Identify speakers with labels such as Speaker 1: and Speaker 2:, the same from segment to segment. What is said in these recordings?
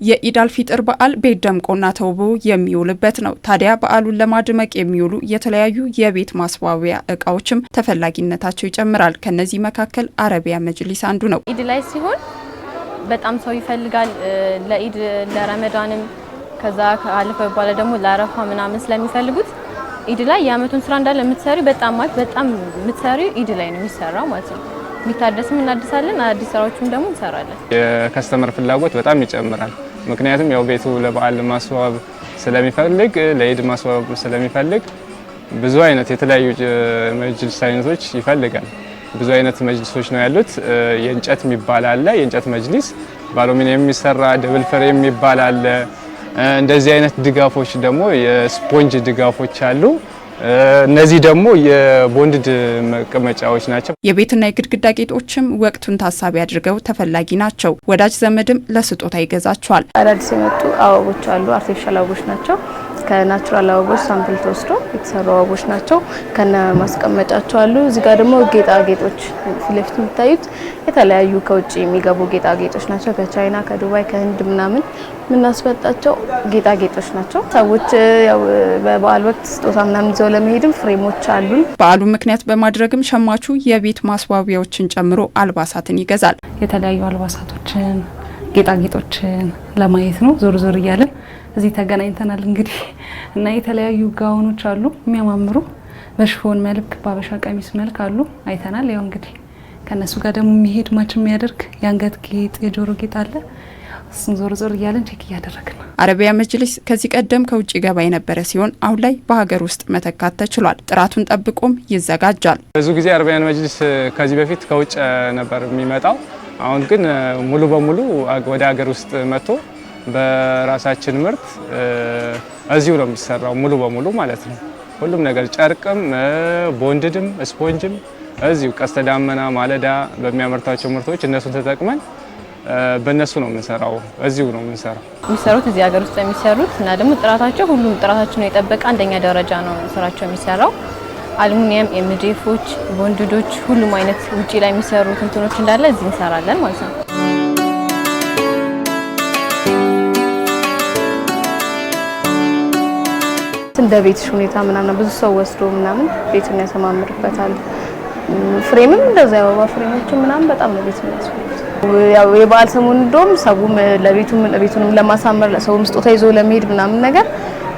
Speaker 1: የኢድ አልፊጥር በዓል ቤት ደምቆና ተውቦ የሚውልበት ነው። ታዲያ በዓሉን ለማድመቅ የሚውሉ የተለያዩ የቤት ማስዋቢያ እቃዎችም ተፈላጊነታቸው ይጨምራል። ከነዚህ መካከል አረቢያ መጅሊስ አንዱ ነው።
Speaker 2: ኢድ ላይ ሲሆን በጣም ሰው ይፈልጋል። ለኢድ ለረመዳንም ከዛ ካለፈ በኋላ ደግሞ ለአረፋ ምናምን ስለሚፈልጉት ኢድ ላይ የአመቱን ስራ እንዳለ የምትሰሪ በጣም የምትሰሪ ኢድ ላይ ነው የሚሰራው ማለት ነው። የሚታደስም እናድሳለን፣ አዲስ ስራዎችም ደግሞ እንሰራለን።
Speaker 3: የከስተመር ፍላጎት በጣም ይጨምራል። ምክንያቱም ያው ቤቱ ለበዓል ማስዋብ ስለሚፈልግ ለኢድ ማስዋብ ስለሚፈልግ ብዙ አይነት የተለያዩ መጅልስ አይነቶች ይፈልጋል። ብዙ አይነት መጅልሶች ነው ያሉት። የእንጨት የሚባል አለ፣ የእንጨት መጅሊስ፣ በአሉሚኒየም የሚሰራ ደብል ፍሬም የሚባል አለ። እንደዚህ አይነት ድጋፎች ደግሞ የስፖንጅ ድጋፎች አሉ። እነዚህ ደግሞ የቦንድድ መቀመጫዎች ናቸው።
Speaker 1: የቤትና የግድግዳ ጌጦችም ወቅቱን ታሳቢ አድርገው ተፈላጊ ናቸው። ወዳጅ ዘመድም ለስጦታ ይገዛቸዋል።
Speaker 2: አዳዲስ የመጡ አበቦች አሉ። አርቲፊሻል አበቦች ናቸው። ከናቹራል አበቦች ሳምፕል ተወስዶ የተሰሩ አበቦች ናቸው። ከነ ማስቀመጫቸው አሉ። እዚህ ጋር ደግሞ ጌጣጌጦች ፊት ለፊት የሚታዩት የተለያዩ ከውጭ የሚገቡ ጌጣጌጦች ናቸው። ከቻይና፣ ከዱባይ፣ ከህንድ ምናምን የምናስመጣቸው ጌጣጌጦች ናቸው። ሰዎች ያው በበዓል ወቅት ስጦታ ምናምን ይዘው ለመሄድም ፍሬሞች አሉን።
Speaker 1: በዓሉን ምክንያት በማድረግም ሸማቹ የቤት ማስዋቢያዎችን ጨምሮ አልባሳትን ይገዛል።
Speaker 4: የተለያዩ አልባሳቶችን ጌጣጌጦችን ለማየት ነው ዞር ዞር እያለን እዚህ ተገናኝተናል። እንግዲህ እና የተለያዩ ጋውኖች አሉ የሚያማምሩ በሽፎን መልክ በአበሻ ቀሚስ መልክ አሉ አይተናል። ያው እንግዲህ ከነሱ ጋር ደግሞ የሚሄድ ማች የሚያደርግ የአንገት ጌጥ የጆሮ ጌጥ አለ። እሱን ዞር ዞር እያለን ቼክ እያደረግን ነው። አረቢያ መጅሊስ ከዚህ ቀደም ከውጭ ገባ የነበረ ሲሆን አሁን ላይ በሀገር ውስጥ መተካት ተችሏል። ጥራቱን ጠብቆም ይዘጋጃል።
Speaker 3: ብዙ ጊዜ አረቢያን መጅሊስ ከዚህ በፊት ከውጭ ነበር የሚመጣው። አሁን ግን ሙሉ በሙሉ ወደ ሀገር ውስጥ መጥቶ በራሳችን ምርት እዚሁ ነው የሚሰራው ሙሉ በሙሉ ማለት ነው። ሁሉም ነገር ጨርቅም፣ ቦንድድም፣ ስፖንጅም እዚሁ ቀስተ ዳመና ማለዳ በሚያመርታቸው ምርቶች እነሱን ተጠቅመን በእነሱ ነው የምንሰራው። እዚሁ ነው የምንሰራው።
Speaker 2: የሚሰሩት እዚህ ሀገር ውስጥ የሚሰሩት እና ደግሞ ጥራታቸው ሁሉም ጥራታቸውን የጠበቀ አንደኛ ደረጃ ነው ስራቸው የሚሰራው። አሉሚኒየም፣ ኤምዲኤፎች፣ ቦንድዶች ሁሉም አይነት ውጪ ላይ የሚሰሩት እንትኖች እንዳለ እዚህ እንሰራለን ማለት ነው። እንደ ቤትሽ ሁኔታ ምናምን ብዙ ሰው ወስዶ ምናምን ቤቱን ያሰማምርበታል። ፍሬምም እንደዛ የአበባ ፍሬሞች ምናምን በጣም ነው ቤት የሚያስፈልጉት። ያው የበዓል ሰሞን እንደውም ሰውም ለቤቱንም ለማሳመር ለሰውም ስጦታ ይዞ ለመሄድ ምናምን ነገር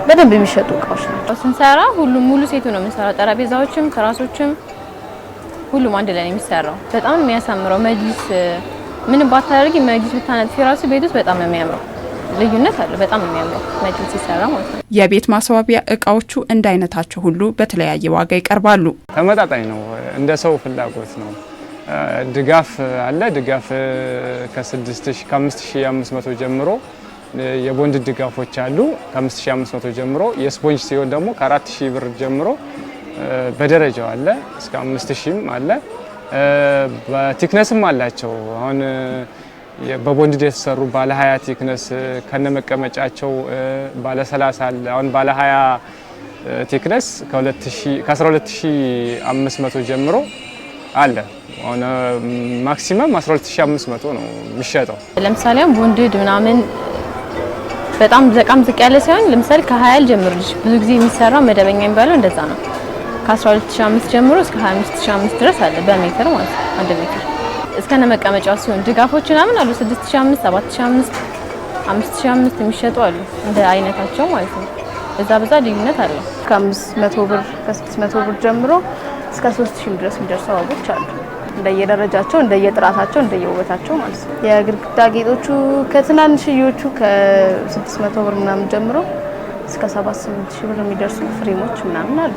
Speaker 2: በደንብ የሚሸጡ እቃዎች ናቸው። ስንሰራ ሁሉም ሙሉ ሴቱ ነው የምንሰራው። ጠረጴዛዎችም ትራሶችም ሁሉም አንድ ላይ ነው የሚሰራው። በጣም የሚያሳምረው መጅሊስ ምንም ባታደርጊ መጅሊስ ብታነጥፊ ራሱ ቤት ውስጥ በጣም ነው የሚያምረው። ልዩነት አለ። በጣም የሚያምረው መጅሊስ ሲሰራ ማለት ነው።
Speaker 1: የቤት ማስዋቢያ እቃዎቹ እንደ አይነታቸው ሁሉ በተለያየ ዋጋ ይቀርባሉ።
Speaker 3: ተመጣጣኝ ነው፣ እንደ ሰው ፍላጎት ነው። ድጋፍ አለ። ድጋፍ ከ5500 ጀምሮ የቦንድ ድጋፎች አሉ። ከ5500 ጀምሮ የስፖንጅ ሲሆን ደግሞ ከ4000 ብር ጀምሮ በደረጃው አለ። እስከ 5000ም አለ። በቲክነስም አላቸው። አሁን በቦንድ የተሰሩ ባለ 20 ቲክነስ ከነመቀመጫቸው ባለ 30 አለ። አሁን ባለ 20 ቲክነስ ከ12500 ጀምሮ አለ። አሁን ማክሲመም 12500 ነው የሚሸጠው። ለምሳሌ
Speaker 2: ቦንድድ ምናምን በጣም ዝቅ ያለ ሳይሆን ለምሳሌ ከ20 ጀምሮልሽ ብዙ ጊዜ የሚሰራው መደበኛ የሚባለው እንደዛ ነው። ከ12500 ጀምሮ እስከ 25000 ድረስ አለ በሜትር ማለት ነው። 1 ሜትር እስከነ መቀመጫው ሲሆን ድጋፎች ምናምን አሉ 6500፣ 7500፣ 5000 የሚሸጡ አሉ እንደ አይነታቸው ማለት ነው። በዛ ልዩነት አለው። ከ500 ብር ከ600 ብር ጀምሮ እስከ 3000 ድረስ የሚደርሱ አበቦች አሉ። እንደየደረጃቸው እንደየጥራታቸው እንደየውበታቸው ማለት ነው። የግድግዳ ጌጦቹ ከትናንሽዮቹ ከ600 ብር ምናምን ጀምሮ እስከ 7-8 ሺህ ብር የሚደርሱ ፍሬሞች ምናምን አሉ።